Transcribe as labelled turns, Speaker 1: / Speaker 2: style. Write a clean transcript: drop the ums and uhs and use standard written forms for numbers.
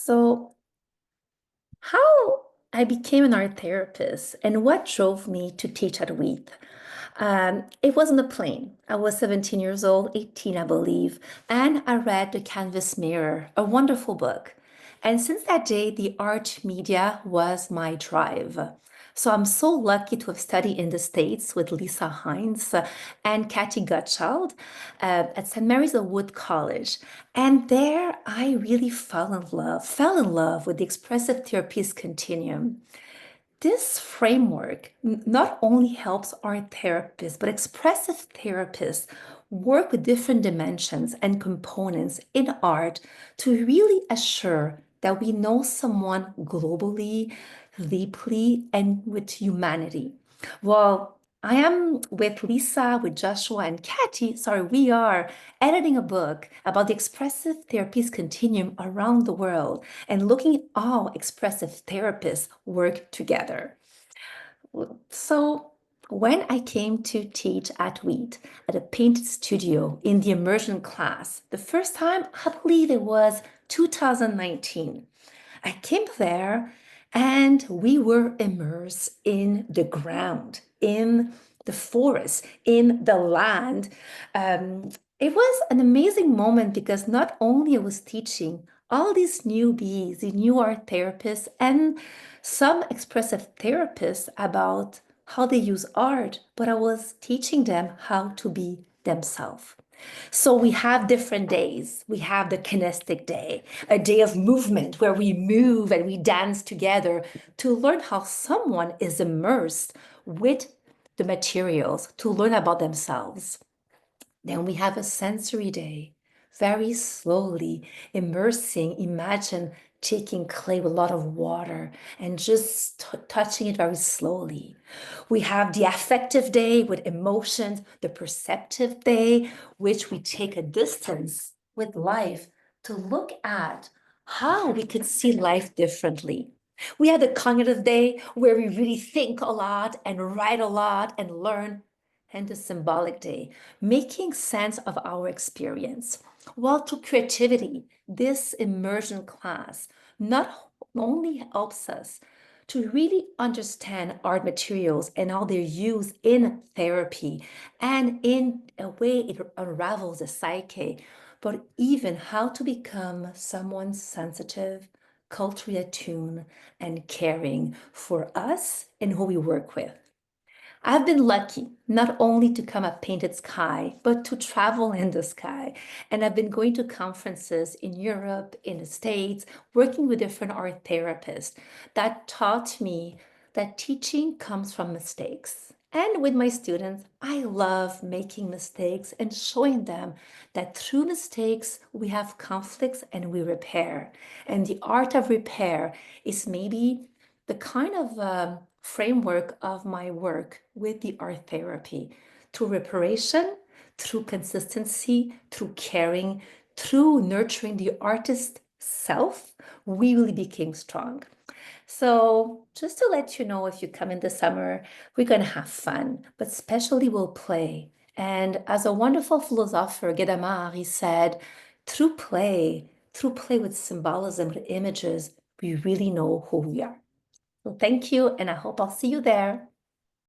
Speaker 1: So, how I became an art therapist and what drove me to teach at WEAT. It wasn't a plane. I was 17 years old, 18, I believe, and I read The Canvas Mirror, a wonderful book. And since that day, the art media was my drive. So I'm so lucky to have studied in the States with Lisa Hines and Kathy Gottschalk at St. Mary's of Wood College. And there I really fell in love with the expressive therapies continuum. This framework not only helps art therapists, but expressive therapists work with different dimensions and components in art to really assure that we know someone globally, deeply, and with humanity. Well, I am with Lisa, with Joshua, and Katty. Sorry, we are editing a book about the expressive therapies continuum around the world and looking at how expressive therapists work together. So, when I came to teach at Wheat at a painted studio in the immersion class, the first time I believe it was 2019, I came there and we were immersed in the ground, in the forest, in the land. It was an amazing moment because not only I was teaching all these newbies, the new art therapists, and some expressive therapists about how they use art, but I was teaching them how to be themselves. So we have different days. We have the kinesthetic day, a day of movement where we move and we dance together to learn how someone is immersed with the materials, to learn about themselves. Then we have a sensory day, very slowly immersing, imagine taking clay with a lot of water and just touching it very slowly. We have the affective day with emotions, the perceptive day, which we take a distance with life to look at how we could see life differently. We have the cognitive day where we really think a lot and write a lot and learn, and the symbolic day, making sense of our experience. While to creativity, this immersion class not only helps us to really understand art materials and how they're used in therapy and in a way it unravels the psyche, but even how to become someone sensitive, culturally attuned, and caring for us and who we work with. I've been lucky not only to come at Painted Sky, but to travel in the sky. And I've been going to conferences in Europe, in the States, working with different art therapists that taught me that teaching comes from mistakes. And with my students, I love making mistakes and showing them that through mistakes, we have conflicts and we repair. And the art of repair is maybe the kind of framework of my work with the art therapy through reparation, through consistency, through caring, through nurturing the artist self, we really became strong. So just to let you know, if you come in the summer, we're going to have fun, but especially we'll play. And as a wonderful philosopher, Gedamar, he said, through play with symbolism, with images, we really know who we are. So thank you, and I hope I'll see you there.